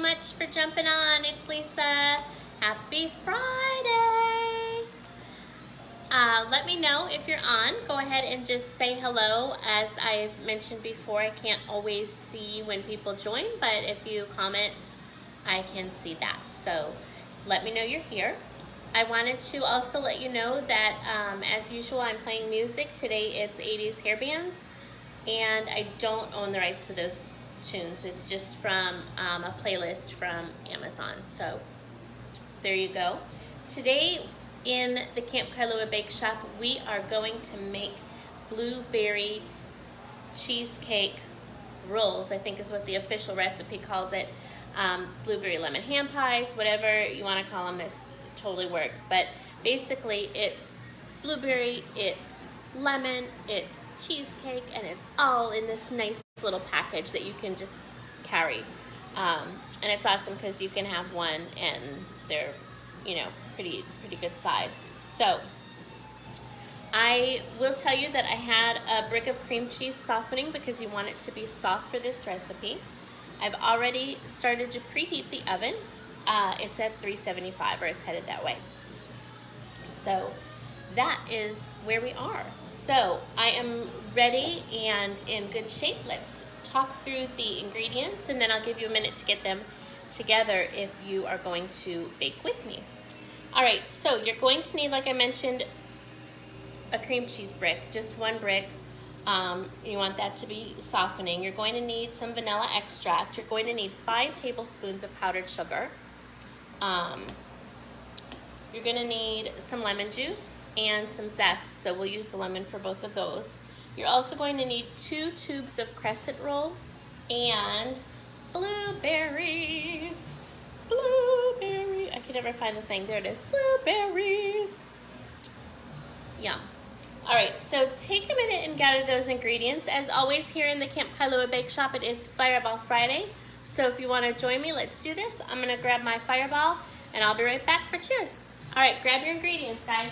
much for jumping on. It's Lisa. Happy Friday. Let me know if you're on. Go ahead and just say hello. As I've mentioned before, I can't always see when people join, but if you comment, I can see that. So let me know you're here. I wanted to also let you know that as usual, I'm playing music. Today it's 80s hair bands, and I don't own the rights to those tunes. It's just from a playlist from Amazon. So there you go. Today in the Camp Kailua Bakeshop, we are going to make blueberry cheesecake rolls, I think is what the official recipe calls it. Blueberry lemon hand pies, whatever you want to call them, this totally works. But basically it's blueberry, it's lemon, it's cheesecake, and it's all in this nice little package that you can just carry. And it's awesome because you can have one and they're, you know, pretty good sized. So I will tell you that I had a brick of cream cheese softening because you want it to be soft for this recipe. I've already started to preheat the oven. It's at 375, or it's headed that way. So that is where we are. So I am ready and in good shape. Let's talk through the ingredients, and then I'll give you a minute to get them together if you are going to bake with me. All right, so you're going to need, like I mentioned, a cream cheese brick, just one brick. You want that to be softening. You're going to need some vanilla extract. You're going to need 5 tablespoons of powdered sugar. You're going to need some lemon juice and some zest, so we'll use the lemon for both of those. You're also going to need 2 tubes of crescent roll and blueberries. Blueberry. I can never find the thing. There it is. Blueberries. Yum. All right, so take a minute and gather those ingredients. As always, here in the Camp Kailua Bakeshop, it is Fireball Friday. So if you want to join me, let's do this. I'm going to grab my Fireball, and I'll be right back for cheers. All right, grab your ingredients, guys.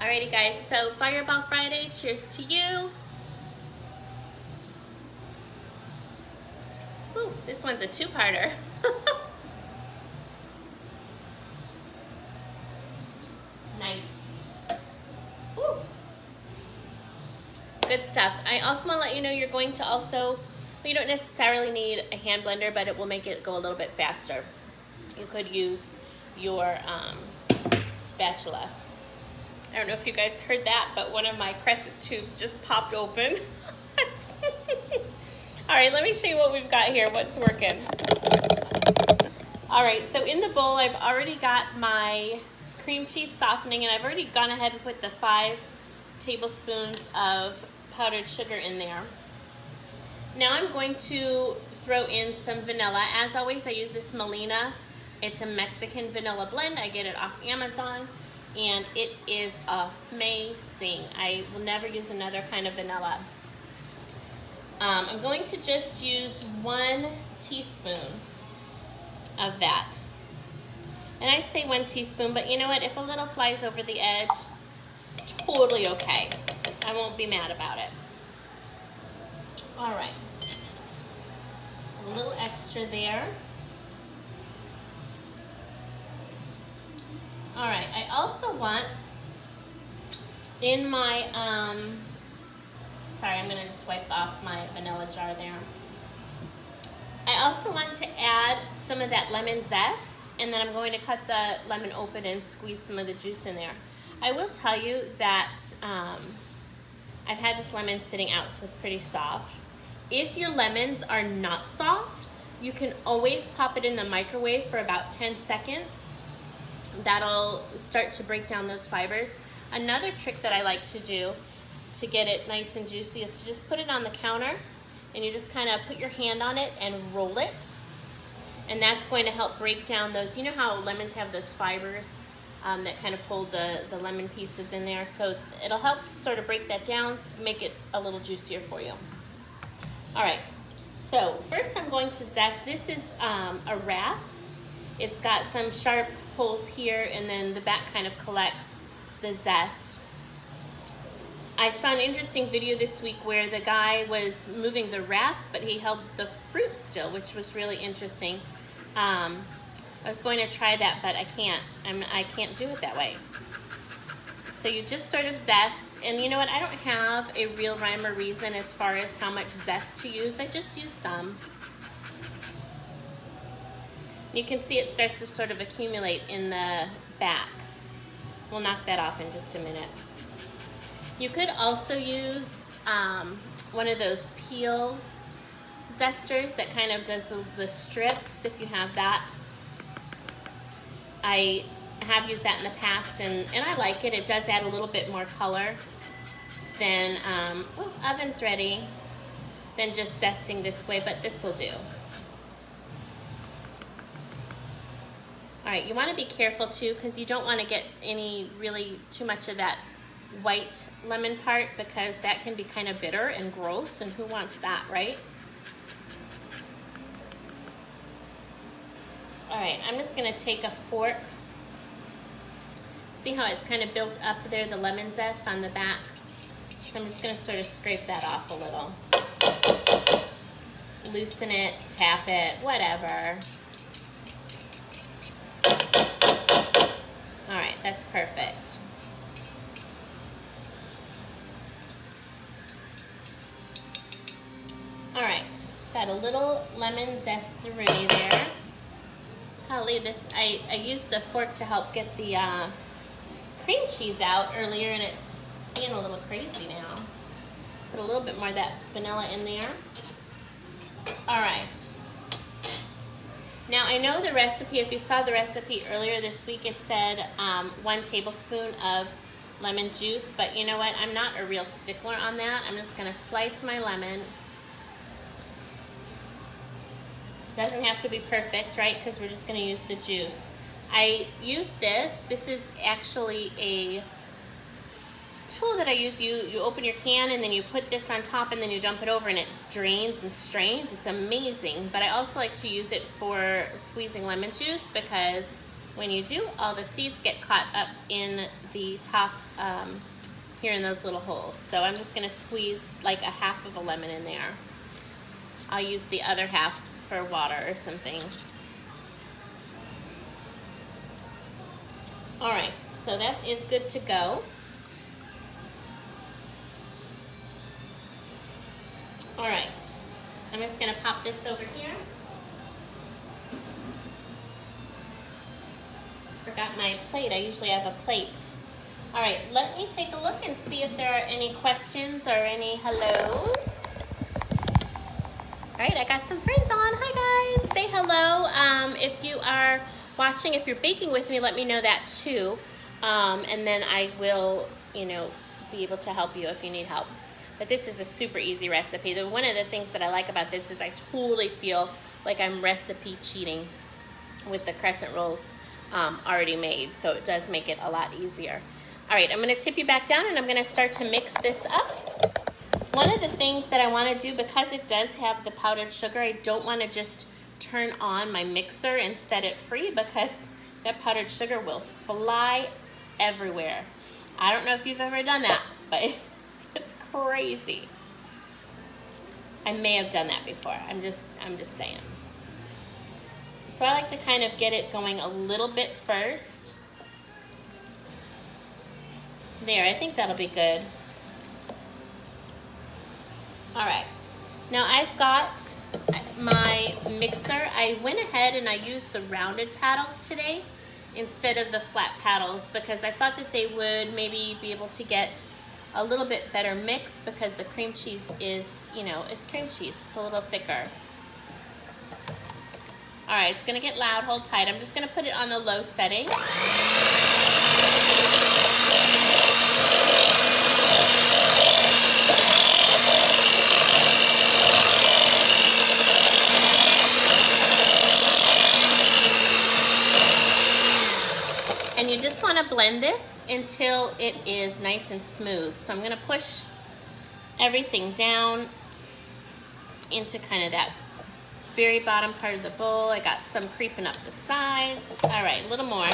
Alrighty guys, so Fireball Friday, cheers to you. Ooh, this one's a two-parter. Nice. Ooh. Good stuff. I also want to let you know you're going to also, you don't necessarily need a hand blender, but it will make it go a little bit faster. You could use your spatula. I don't know if you guys heard that, but one of my crescent tubes just popped open. All right, let me show you what we've got here, what's working. All right, so in the bowl, I've already got my cream cheese softening, and I've already gone ahead and put the 5 tablespoons of powdered sugar in there. Now I'm going to throw in some vanilla. As always, I use this Molina. It's a Mexican vanilla blend. I get it off Amazon. And it is amazing. I will never use another kind of vanilla. I'm going to just use 1 teaspoon of that. And I say 1 teaspoon, but you know what? If a little flies over the edge, totally okay. I won't be mad about it. All right. A little extra there. All right, I also want in my, sorry, I'm gonna just wipe off my vanilla jar there. I also want to add some of that lemon zest, and then I'm going to cut the lemon open and squeeze some of the juice in there. I will tell you that I've had this lemon sitting out, so it's pretty soft. If your lemons are not soft, you can always pop it in the microwave for about 10 seconds. That'll start to break down those fibers. Another trick that I like to do to get it nice and juicy is to just put it on the counter, and you just kind of put your hand on it and roll it. And that's going to help break down those, you know how lemons have those fibers? that kind of hold the lemon pieces in there. So it'll help sort of break that down, make it a little juicier for you. All right, so first I'm going to zest. This is a rasp. It's got some sharp holes here, and then the back kind of collects the zest. I saw an interesting video this week where the guy was moving the rasp, but he held the fruit still, which was really interesting. I was going to try that, but I can't. I can't do it that way. So you just sort of zest, and you know what? I don't have a real rhyme or reason as far as how much zest to use. I just use some. You can see it starts to sort of accumulate in the back. We'll knock that off in just a minute. You could also use one of those peel zesters that kind of does the strips, if you have that. I have used that in the past, and I like it. It does add a little bit more color than, oven's ready, than just zesting this way, but this will do. All right, you want to be careful too, because you don't want to get really too much of that white lemon part, because that can be kind of bitter and gross, and who wants that, right? All right, I'm just gonna take a fork. See how it's kind of built up there, the lemon zest on the back? So I'm just gonna sort of scrape that off a little. Loosen it, tap it, whatever. All right, that's perfect. All right, got a little lemon zest-a-rooney there. I'll leave this. I used the fork to help get the cream cheese out earlier, and it's being a little crazy now. Put a little bit more of that vanilla in there. All right. Now I know the recipe, if you saw the recipe earlier this week, it said 1 tablespoon of lemon juice, but you know what? I'm not a real stickler on that. I'm just gonna slice my lemon. Doesn't have to be perfect, right? Because we're just going to use the juice. I use this. This is actually a tool that I use. You open your can, and then you put this on top, and then you dump it over, and it drains and strains. It's amazing. But I also like to use it for squeezing lemon juice, because when you do, all the seeds get caught up in the top here in those little holes. So I'm just going to squeeze like a half of a lemon in there. I'll use the other half for water or something. All right, so that is good to go. All right, I'm just gonna pop this over here. Forgot my plate. I usually have a plate. All right, let me take a look and see if there are any questions or any hellos. All right, I got some friends on. Hi guys, say hello. If you are watching, if you're baking with me, let me know that too. And then I will, be able to help you if you need help. But this is a super easy recipe. One of the things that I like about this is I totally feel like I'm recipe cheating with the crescent rolls already made. So it does make it a lot easier. All right, I'm gonna tip you back down, and I'm gonna start to mix this up. One of the things that I want to do, because it does have the powdered sugar, I don't want to just turn on my mixer and set it free, because that powdered sugar will fly everywhere. I don't know if you've ever done that, but it's crazy. I may have done that before. I'm just saying. So I like to kind of get it going a little bit first. There, I think that'll be good. All right, now I've got my mixer. I went ahead and I used the rounded paddles today instead of the flat paddles, because I thought that they would maybe be able to get a little bit better mix, because the cream cheese is, it's cream cheese. It's a little thicker. All right, it's gonna get loud, hold tight. I'm just gonna put it on the low setting. And and you just want to blend this until it is nice and smooth. So I'm going to push everything down into kind of that very bottom part of the bowl. I got some creeping up the sides. All right, a little more.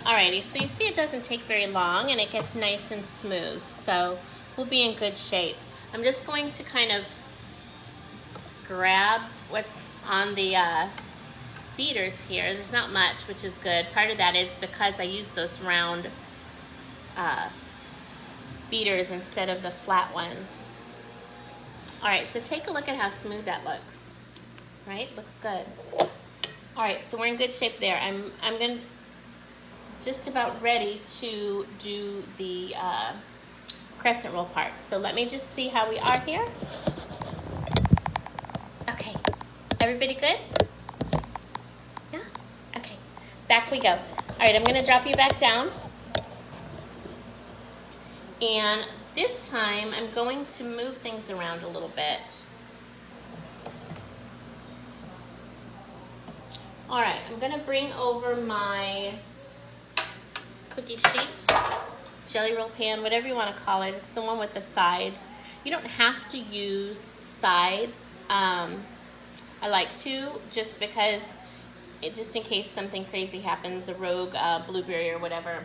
Alrighty, so you see it doesn't take very long and it gets nice and smooth, so we'll be in good shape. I'm just going to kind of grab what's on the beaters here. There's not much, which is good. Part of that is because I use those round beaters instead of the flat ones. Alright, so take a look at how smooth that looks. Right? Looks good. Alright, so we're in good shape there. I'm going to just about ready to do the crescent roll part. So let me just see how we are here. Okay, everybody good? Yeah? Okay, back we go. All right, I'm gonna drop you back down. And this time I'm going to move things around a little bit. All right, I'm gonna bring over my cookie sheet, jelly roll pan, whatever you want to call it. It's the one with the sides. You don't have to use sides. I like to, just because, just in case something crazy happens, a rogue blueberry or whatever.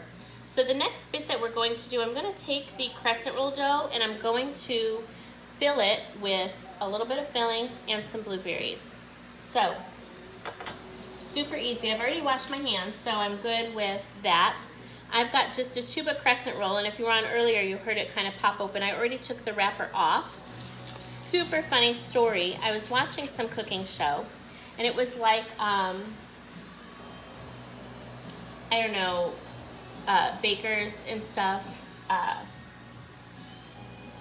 So the next bit that we're going to do, I'm going to take the crescent roll dough and I'm going to fill it with a little bit of filling and some blueberries. So, super easy. I've already washed my hands, so I'm good with that. I've got just a tube of crescent roll, and if you were on earlier, you heard it kind of pop open. I already took the wrapper off. Super funny story. I was watching some cooking show, and it was like, I don't know, bakers and stuff.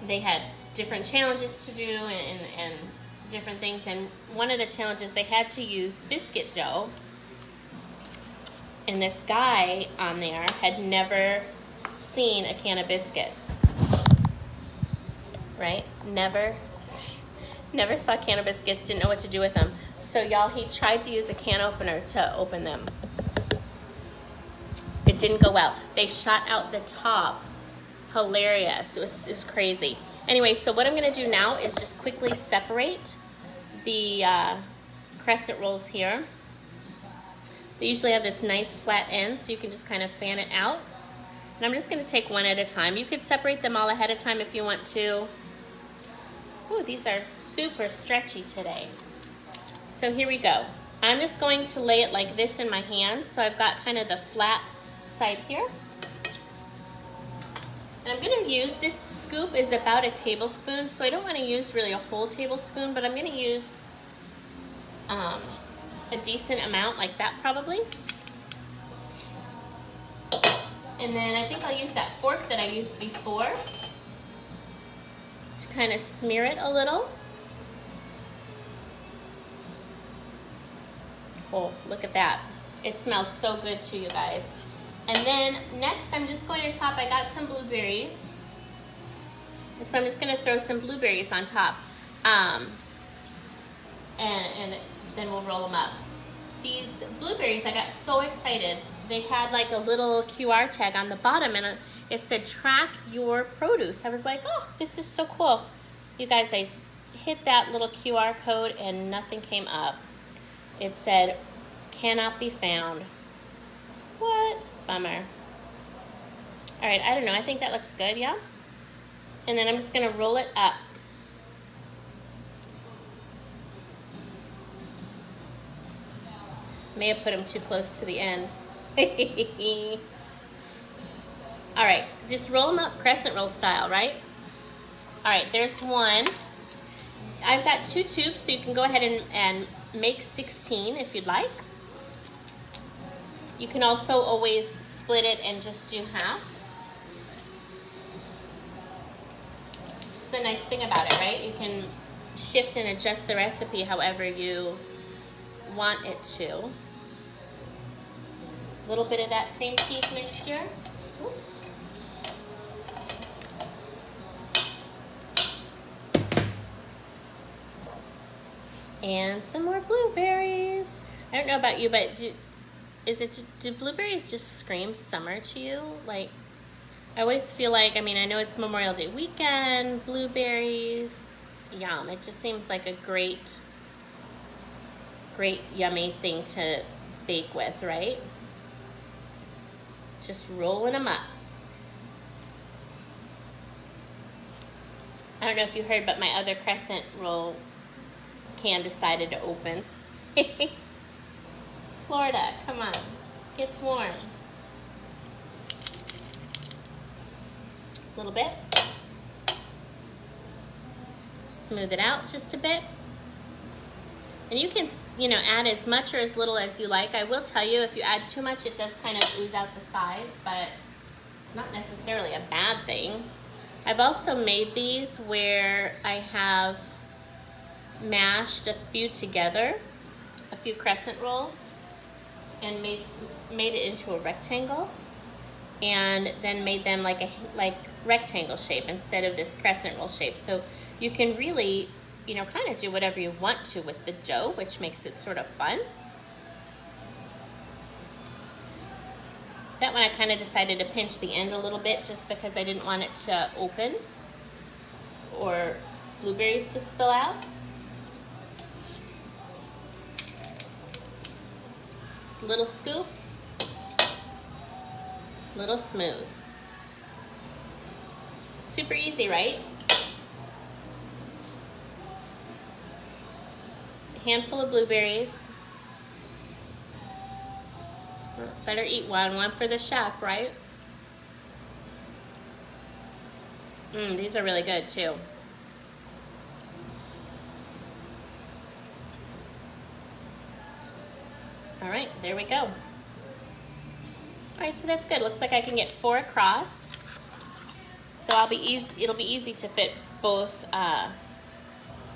They had different challenges to do and different things, and one of the challenges, they had to use biscuit dough. And this guy on there had never seen a can of biscuits, right? Never saw a can of biscuits, didn't know what to do with them. So y'all, he tried to use a can opener to open them. It didn't go well. They shot out the top. Hilarious. It was crazy. Anyway, so what I'm going to do now is just quickly separate the crescent rolls here. They usually have this nice flat end, so you can just kind of fan it out. And I'm just going to take one at a time. You could separate them all ahead of time if you want to. Ooh, these are super stretchy today. So here we go. I'm just going to lay it like this in my hands. So I've got kind of the flat side here. And I'm going to use, this scoop is about a tablespoon, so I don't want to use really a whole tablespoon, but I'm going to use a decent amount, like that probably. And then I think I'll use that fork that I used before to kind of smear it a little. Oh, look at that. It smells so good too, you guys. And then next I'm just going to top, I got some blueberries. And so I'm just going to throw some blueberries on top. And then we'll roll them up. These blueberries, I got so excited. They had like a little QR tag on the bottom and it said track your produce. I was like, oh, this is so cool. You guys, I hit that little QR code and nothing came up. It said, cannot be found. What? Bummer. All right, I don't know. I think that looks good, yeah? And then I'm just going to roll it up. May have put them too close to the end. All right, just roll them up crescent roll style, right? All right, there's one. I've got 2 tubes, so you can go ahead and make 16 if you'd like. You can also always split it and just do half. It's the nice thing about it, right? You can shift and adjust the recipe however you want it to. A little bit of that cream cheese mixture. Oops. And some more blueberries. I don't know about you, but do blueberries just scream summer to you? Like, I always feel like, I mean, I know it's Memorial Day weekend, blueberries, yum. It just seems like a great yummy thing to bake with, right? Just rolling them up. I don't know if you heard, but my other crescent roll can decided to open. It's Florida, come on, gets warm. A little bit. Smooth it out just a bit. And you can, add as much or as little as you like. I will tell you, if you add too much, it does kind of ooze out the sides, but it's not necessarily a bad thing. I've also made these where I have mashed a few together, a few crescent rolls, and made it into a rectangle, and then made them like rectangle shape instead of this crescent roll shape. So you can really, kind of do whatever you want to with the dough, which makes it sort of fun. That one I kind of decided to pinch the end a little bit just because I didn't want it to open or blueberries to spill out. Just a little scoop, little smooth. Super easy, right? A handful of blueberries. Better eat one for the chef, right? These are really good too. All right, there we go. All right, so that's good. Looks like I can get 4 across. So it'll be easy to fit both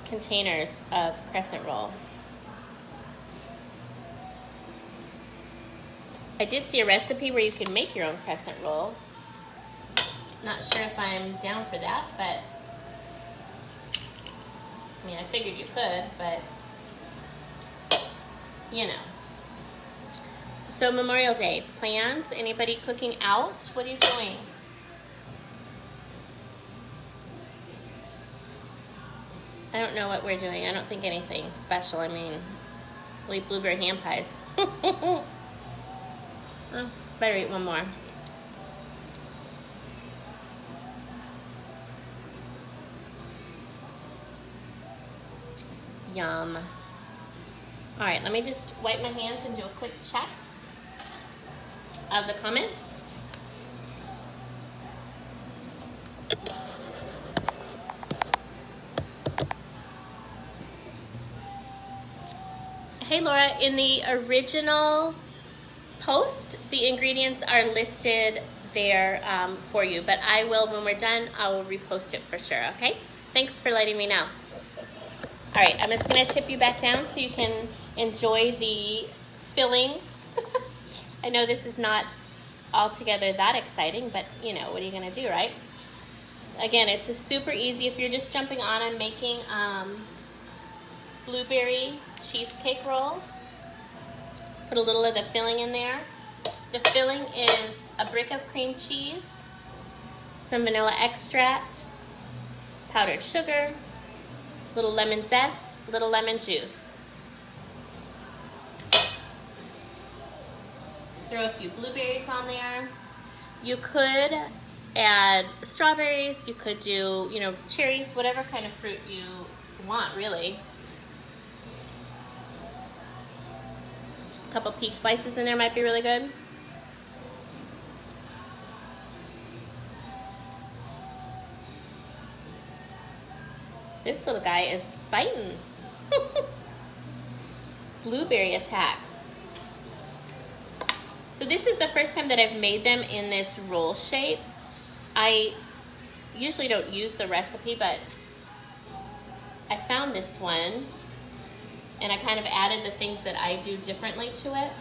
containers of crescent roll. I did see a recipe where you can make your own crescent roll. Not sure if I'm down for that, but I mean, I figured you could, but So Memorial Day, plans? Anybody cooking out? What are you doing? I don't know what we're doing. I don't think anything special. I mean, we'll eat blueberry hand pies. Oh, better eat one more. Yum. All right, let me just wipe my hands and do a quick check of the comments. Hey Laura, in the original post, the ingredients are listed there for you, but I will, when we're done, I will repost it for sure, okay? Thanks for letting me know. All right, I'm just gonna tip you back down so you can enjoy the filling. I know this is not altogether that exciting, but what are you gonna do, right? Again, it's a super easy, if you're just jumping on and making blueberry cheesecake rolls. Let's put a little of the filling in there. The filling is a brick of cream cheese, some vanilla extract, powdered sugar, little lemon zest, little lemon juice. Throw a few blueberries on there. You could add strawberries, you could do, cherries, whatever kind of fruit you want, really. A couple peach slices in there might be really good. This little guy is fighting. Blueberry attack. So this is the first time that I've made them in this roll shape. I usually don't use the recipe, but I found this one and I kind of added the things that I do differently to it.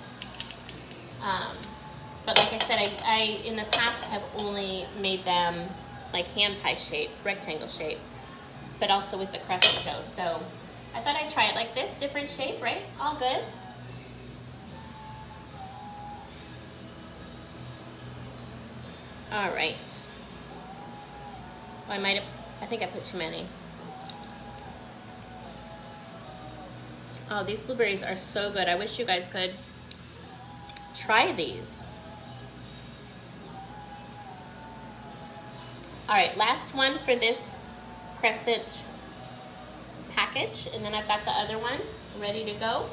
But like I said, I in the past have only made them like hand pie shape, rectangle shape, but also with the crescent dough. So I thought I'd try it like this, different shape, right? All good. All right. Well, I think I put too many. Oh, these blueberries are so good. I wish you guys could try these. All right, last one for this crescent package, and then I've got the other one ready to go.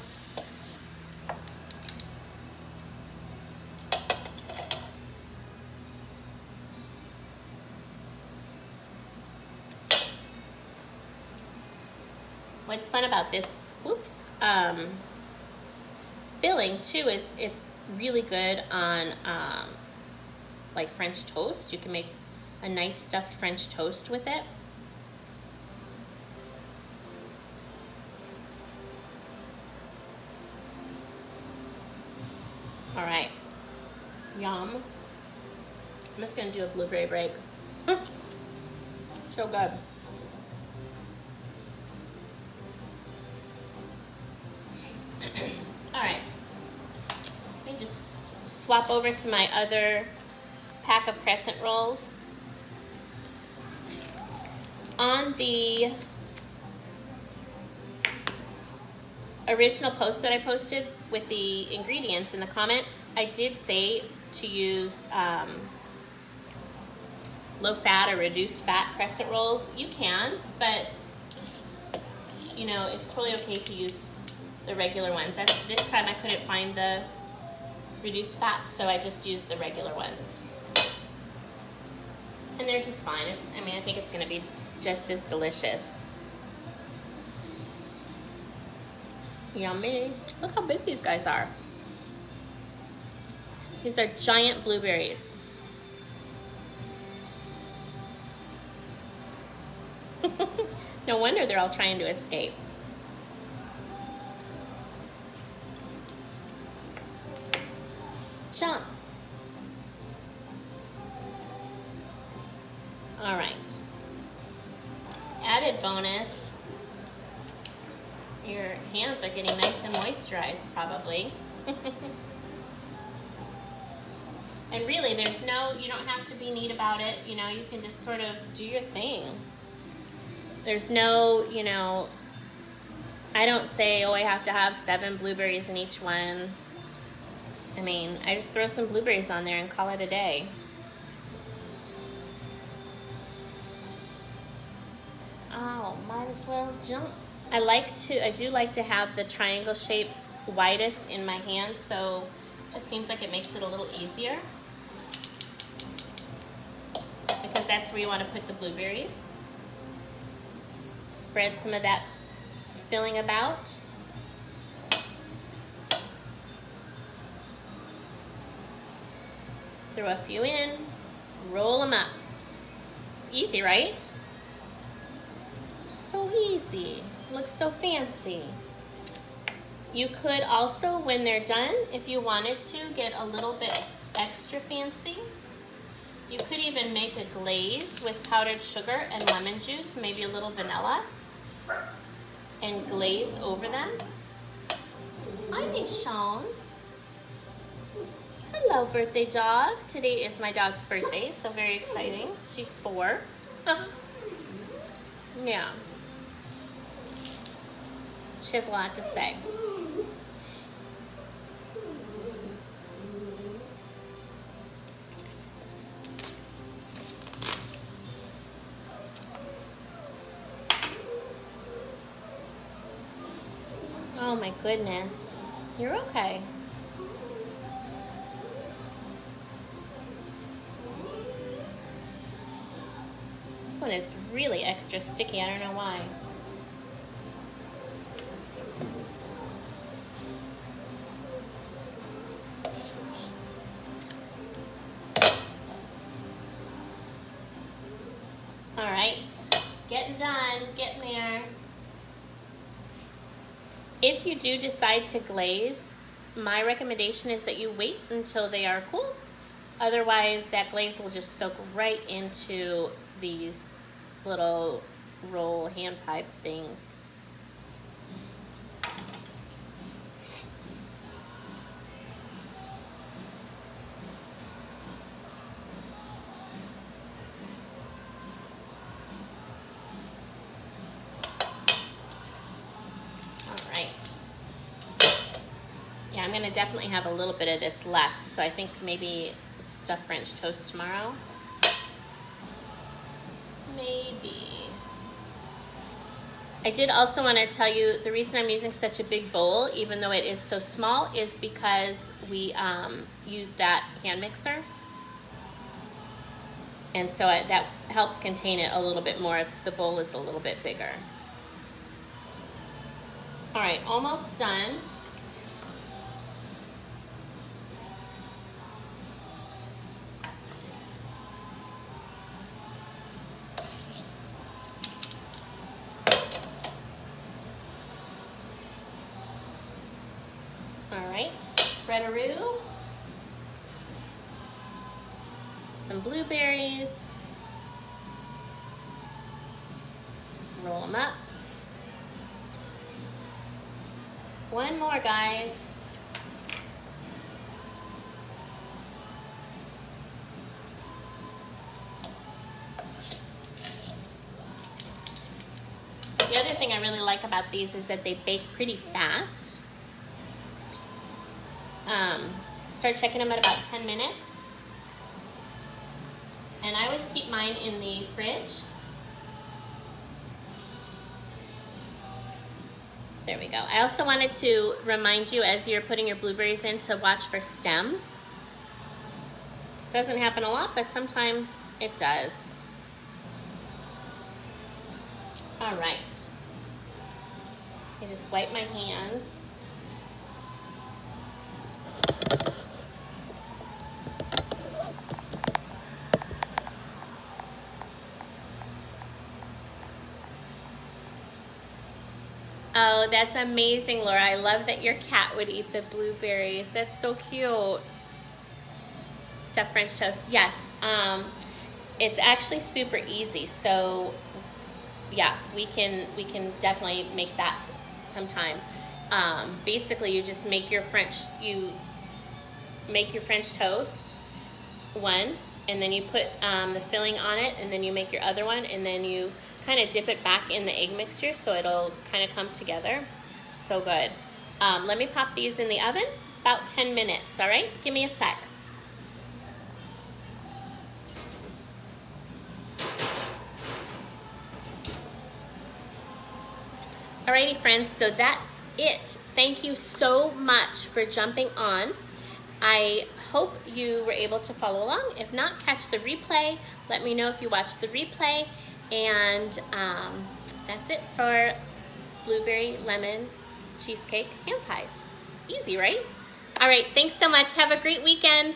What's fun about this, filling too is it's really good on like French toast. You can make a nice stuffed French toast with it. All right, yum. I'm just gonna do a blueberry break. So good. All right, let me just swap over to my other pack of crescent rolls. On the original post that I posted with the ingredients in the comments, I did say to use low fat or reduced fat crescent rolls. You can, but you know, it's totally okay to use the regular ones. This time I couldn't find the reduced fat, so I just used the regular ones. And they're just fine. I mean, I think it's gonna be just as delicious. Yummy. Look how big these guys are. These are giant blueberries. No wonder they're all trying to escape. Jump. All right. Added bonus. Your hands are getting nice and moisturized, probably. And really, you don't have to be neat about it. You know, you can just sort of do your thing. There's no, I don't say, oh, I have to have 7 blueberries in each one. I mean, I just throw some blueberries on there and call it a day. Oh, might as well jump. I do like to have the triangle shape widest in my hand, so it just seems like it makes it a little easier. Because that's where you want to put the blueberries. Spread some of that filling about. Throw a few in, roll them up. It's easy, right? So easy. Looks so fancy. You could also, when they're done, if you wanted to, get a little bit extra fancy. You could even make a glaze with powdered sugar and lemon juice, maybe a little vanilla, and glaze over them. Hi, Nishon. Hello, birthday dog. Today is my dog's birthday, so very exciting. She's 4. Yeah. She has a lot to say. Oh my goodness. You're okay. This one is really extra sticky. I don't know why. All right, getting done, getting there. If you do decide to glaze, my recommendation is that you wait until they are cool. Otherwise, that glaze will just soak right into these little roll hand pipe things. Yeah, I'm gonna definitely have a little bit of this left, so I think maybe stuffed French toast tomorrow. Maybe. I did also want to tell you the reason I'm using such a big bowl, even though it is so small, is because we use that hand mixer. And so that helps contain it a little bit more if the bowl is a little bit bigger. All right, almost done. All right, spreadaroo, some blueberries, roll them up. One more, guys. The other thing I really like about these is that they bake pretty fast. Start checking them at about 10 minutes. And I always keep mine in the fridge. There we go. I also wanted to remind you as you're putting your blueberries in to watch for stems. Doesn't happen a lot, but sometimes it does. All right. I just wipe my hands. Oh, that's amazing, Laura. I love that your cat would eat the blueberries. That's so cute. Stuffed French toast. Yes. It's actually super easy. So, yeah, we can definitely make that sometime. Basically, you just make your French toast one, and then you put the filling on it, and then you make your other one, and then you kind of dip it back in the egg mixture so it'll kind of come together. So good. Let me pop these in the oven, about 10 minutes, all right? Give me a sec. Alrighty, friends, so that's it. Thank you so much for jumping on. I hope you were able to follow along. If not, catch the replay. Let me know if you watched the replay. And that's it for blueberry lemon cheesecake hand pies. Easy, right? All right, thanks so much. Have a great weekend.